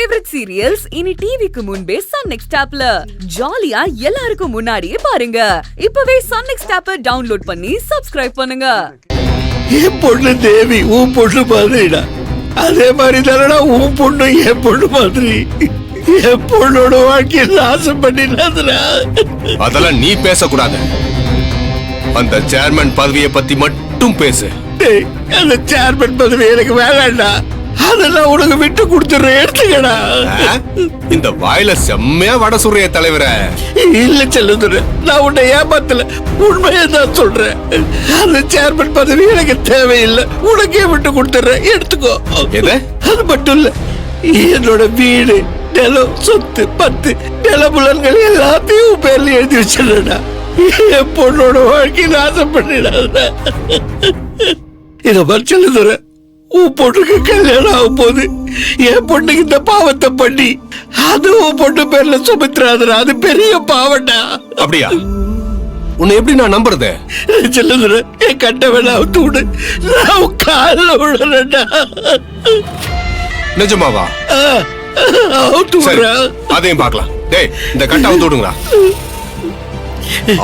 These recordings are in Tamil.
ஃபேவரட் சீரியல்ஸ் இனி டிவிக்கு முன்பே சன் நெக்ஸ்ட் ஆப்ல ஜாலியா எல்லாருக்கும் முன்னாடியே பாருங்க. இப்பவே சன் நெக்ஸ்ட் ஆப்பை டவுன்லோட் பண்ணி சப்ஸ்கிரைப் பண்ணுங்க. என் பொண்ணு தேவி உன் பொண்ணு மாதிரிடா, அதே மாதிரி தானடா உன் பொண்ணு என் பொண்ணு மாதிரி. என் பொண்ணோட வாழ்க்கையை நாசம் பண்ணிடாதுடா. அதெல்லாம் நீ பேசக்கூடாது. அந்த சேர்மன் பதவியை பத்தி மட்டும் பேசு. அந்த சேர்மன் பதவி எனக்கு வேண்டாம்டா, அதெல்லாம் உனக்கு விட்டு கொடுத்துறேன், எடுத்துக்கடா. இந்த வாயில செம்மையா வட சுரைய தலைவர. இல்ல செல்லுதுரை, நான் உன்னை ஏமாத்தல, உண்மையை தான் சொல்றேன். அந்த சேர்மன் பதவி எனக்கு தேவையில்லை, உனக்கே விட்டு கொடுத்துறேன், எடுத்துக்கோ. அது மட்டும் இல்ல, என்னோட வீடு நிலம் சொத்து பத்து நிலபுலன்கள் எல்லாத்தையும் பேர்ல எழுதி வச்சிடா. என் பொண்ணோட வாழ்க்கை நாசம் பண்ணிடாத. இத மாதிரி செல்லுதுரை, உன் பொண்ணுக்கு கல்யாணம் ஆகும் போது என் பொண்ணுக்கு இந்த பாவத்தை பண்ணி அது உன் பொண்ணு பேர்ல சுமித்ராதரா, அது பெரிய பாவண்டா. அப்படியா? உன்னை எப்படி நான் நம்புறது? செல்லுதுரை, என் கட்ட வேணா அவுத்து விடு, நான் கால விடுறேன்டா. நிஜமாவா? அவுத்து விடுறேன். அதையும் பார்க்கலாம். டேய், இந்த கட்ட அவுத்து விடுங்களா?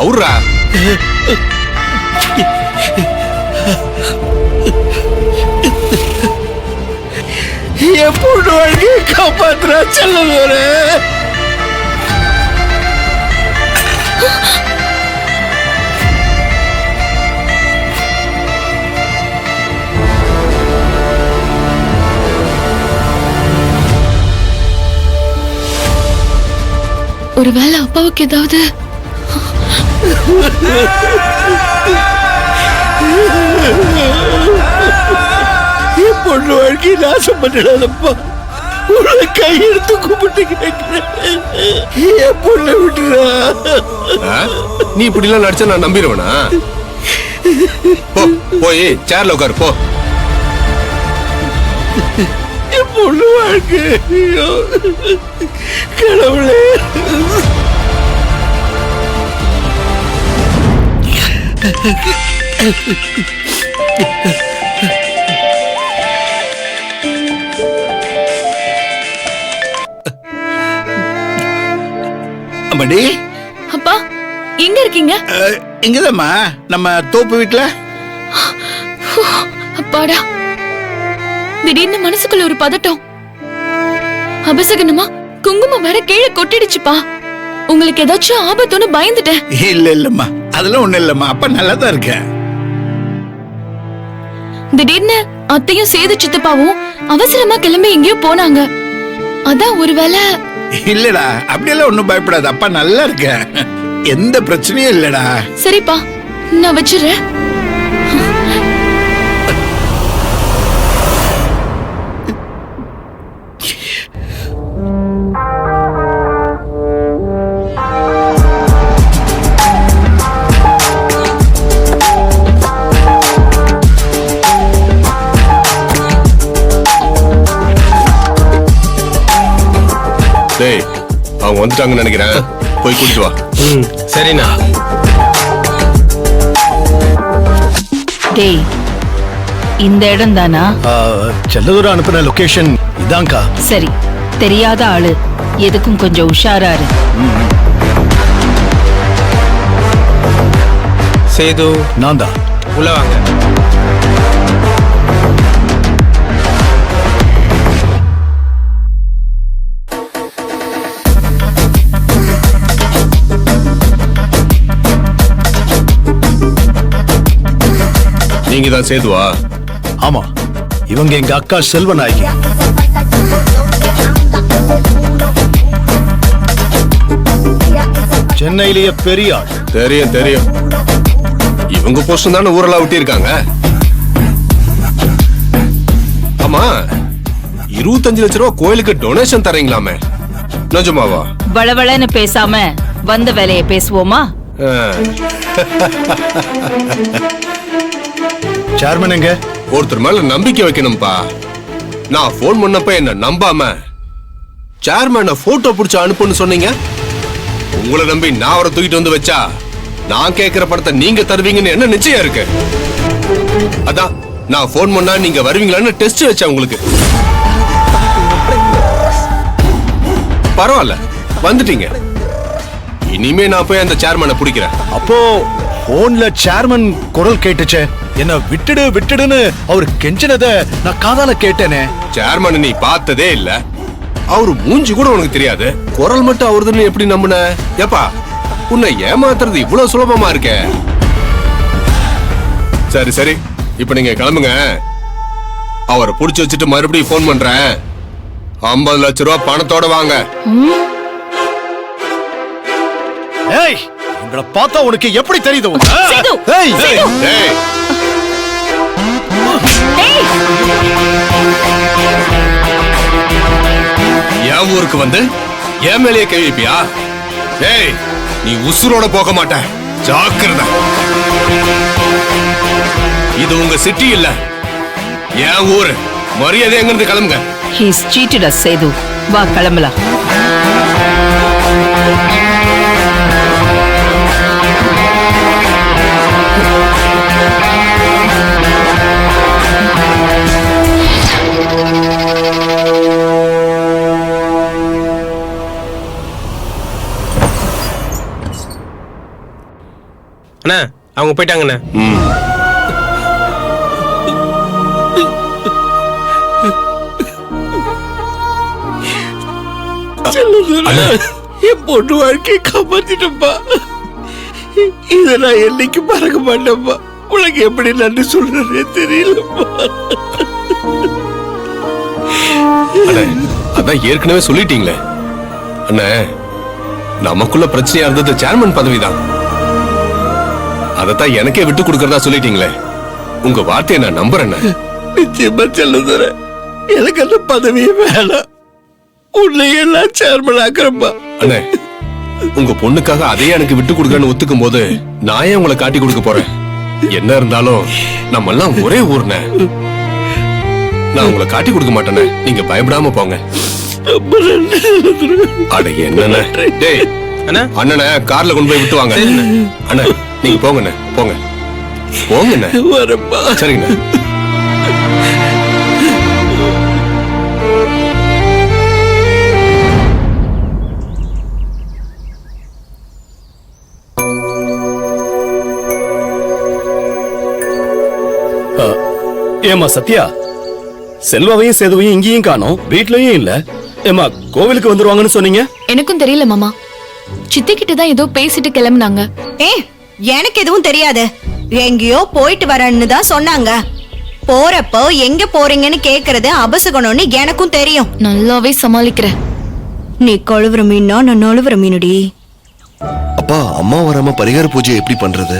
அவுரா என் பொண்ணு வாழ்க்கையை காப்பாத்துறா செல்லுதுரை. ஒருவேளை அப்பாவுக்கு ஏதாவது என் பொண்ணு வாழ்க்கையை நாசம் பண்ணிடாதப்பா, உன்னை கையெடுத்து கும்பிட்டு கேட்கிறேன், என் பொண்ணை விட்டுறா. நீ இப்படி எல்லாம் நடிச்சா நான் நம்பிடுவேனா? போய் சேர்ல உட்காரு போ. என் பொண்ணு வாழ்க்கை கடவுளே. அம்மாடி, அப்பா எங்க இருக்கீங்க? இங்கதாம்மா, நம்ம தோப்பு வீட்டுல. அப்பாடா, திடீர்னு மனசுக்குள்ள ஒரு பதட்டம். அபசகனமா குங்குமம் வேற கீழே கொட்டிடுச்சுப்பா. உங்களுக்கு ஏதாச்சும் ஆபத்துன்னு பயந்துட்டேன். இல்ல இல்லம்மா, அதெல்லாம் ஒண்ணு இல்லம்மா, அப்பா நல்லா தான் இருக்கேன். திடீர்னு அத்தையும் சேது சித்தப்பாவும் அவசரமா கிளம்பி எங்கேயோ போனாங்க. அதான் ஒருவேளை. இல்லடா, அப்படியெல்லாம் ஒண்ணும் பயப்படாது, அப்பா நல்லா இருக்கேன், எந்த பிரச்சனையும் இல்லடா. சரிப்பா, நான் வச்சிடுறேன். டேய், அவங்க வந்துட்டாங்கன்னு நினைக்கிறேன், போய் கூட்டிட்டு வா. சரிண்ணா. டேய், இந்த இடம் தானா? செல்லதுரை அனுப்பின லொகேஷன் இதான்க்கா. சரி, தெரியாத ஆளு, எதுக்கும் கொஞ்சம் உஷாரா இரு. சேது, நான் தான். உள்ள வாங்க. நீங்க தான் சேதுவா? ஆமா, இவங்க எங்க அக்கா செல்வநாயகி. சென்னையிலேயே பெரிய ஆள். தெரியும் தெரியும். இவங்க போஸ்ட் தானே ஊரெல்லாம் விட்டி இருக்காங்க. ஆமா, 25 லட்சம் ரூபாய் கோயிலுக்கு டொனேஷன் தரீங்களாமே, நிஜமாவா? வளவளன்னு பேசாம வந்த வேலையை பேசுவோமா? சேர்மன் எங்க? ஒருத்தர் மேல நம்பிக்கை வைக்கணும்பா. நான் போன் பண்ணப்ப என்ன நம்பாம சேர்மேன போட்டோ பிடிச்சு அனுப்புன்னு சொன்னீங்க. உங்களை நம்பி நான் அவரை தூக்கிட்டு வந்து வச்சா நான் கேட்கிற படத்தை நீங்க தருவீங்கன்னு என்ன நிச்சயம் இருக்கு? அதான் நான் போன் பண்ணா நீங்க வருவீங்களான்னு டெஸ்ட் வச்சேன் உங்களுக்கு. பரவாயில்ல, வந்துட்டீங்க. இனிமே நான் போய் அந்த சேர்மனை பிடிக்கிறேன். அப்போ போன்ல சேர்மன் குரல் கேட்டுச்சே, என்ன விட்டுடு விட்டுடுன்னு அவர் கெஞ்சினத நான் காதால கேட்டேனே. சேர்மன் நீ பார்த்ததே இல்ல, அவரு மூஞ்சி கூட உனக்கு தெரியாது, குரல் மட்டும் அவருதுன்னு எப்படி நம்புன? ஏப்பா, உன்னை ஏமாத்துறது இவ்வளவு சுலபமா இருக்க? சரி சரி, இப்ப நீங்க கிளம்புங்க. அவரை புடிச்சு வச்சுட்டு மறுபடியும் போன் பண்றேன். 50 லட்சம் ரூபாய் பணத்தோட வாங்க. ஏய், உங்களை பார்த்தா உனக்கு எப்படி தெரியுது? சேது, ஏய், சேது. ஏய், என் ஊருக்கு வந்து என் மேலேயே கை வைப்பியா? ஏய், நீ உசுரோட போக மாட்ட, ஜாக்கிரதை. இது உங்க சிட்டி இல்ல, என் ஊரு. மரியாதை எங்கிருந்து கிளம்புங்க. He's seated as Sethu. வா கிளம்பலாம். அண்ணா, அவங்க போயிட்டாங்கண்ணா. என் பொண்ணு வாழ்க்கையை காப்பாத்திட்டப்பா. இதை நான் என்னைக்கு மறக்க மாட்டேன்ப்பா. உனக்கு எப்படி நன்றி சொல்றதே தெரியலப்பா. அண்ணே, அதான் ஏற்கனவே சொல்லிட்டீங்களே. அண்ணே, நமக்குள்ள பிரச்சனையா இருந்தது சேர்மன் பதவிதான். அதத்தான் எனக்கே விட்டு கொடுக்கறதா சொல்லிட்டீங்களே. உங்க வார்த்தையை நான் நம்புறேன். நிச்சயமா செல்லுதுற, எனக்கு அந்த பதவியே வேணாம். உன்னை எல்லாம் சேர்மன் ஆக்குறப்பா. அண்ணே, உங்க பொண்ணுக்காக அதையே எனக்கு விட்டு கொடுக்கறேன்னு ஒத்துக்கும் போது நான் ஏன் உங்களை காட்டி கொடுக்க போறேன்? என்ன இருந்தாலும் நம்ம எல்லாம் ஒரே ஊர்னே. நான் உங்களை காட்டி கொடுக்க மாட்டேனே, நீங்க பயப்படாம போங்க. அட என்னண்ணே, டேய் அண்ணா, அண்ணனை கார்ல கொண்டு போய் விட்டு வாங்க. அண்ணா, நீங்க போங்கண்ணே, போங்க போங்கண்ணே. வரப்பா. சரிங்கண்ணே. ஏமா சத்யா, செல்வாவையும் சேதுவையும் இங்கேயும் காணோம், வீட்லயும் இல்ல. ஏமா, கோவிலுக்கு வந்துருவாங்கன்னு சொன்னீங்க. எனக்கும் தெரியல மாமா. சித்தி கிட்ட தான் ஏதோ பேசிட்டு கிளம்புனாங்க. எனக்கு எதுவும் தெரியாது. எங்கேயோ போயிட்டு வரேன்னு தான் சொன்னாங்க. போறப்போ எங்க போறீங்கன்னு கேக்குறது அபசகணும்னு எனக்கும் தெரியும். நல்லாவே சமாளிக்கிறேன். நீ கொழுவுற மீனா, நான் நழுவுற மீனுடி. அப்பா, அம்மா வராம பரிகார பூஜை எப்படி பண்றது?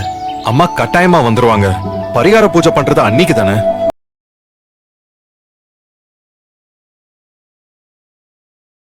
அம்மா கட்டாயமா வந்துருவாங்க. பரிகார பூஜை பண்றது அன்னைக்கு தானே.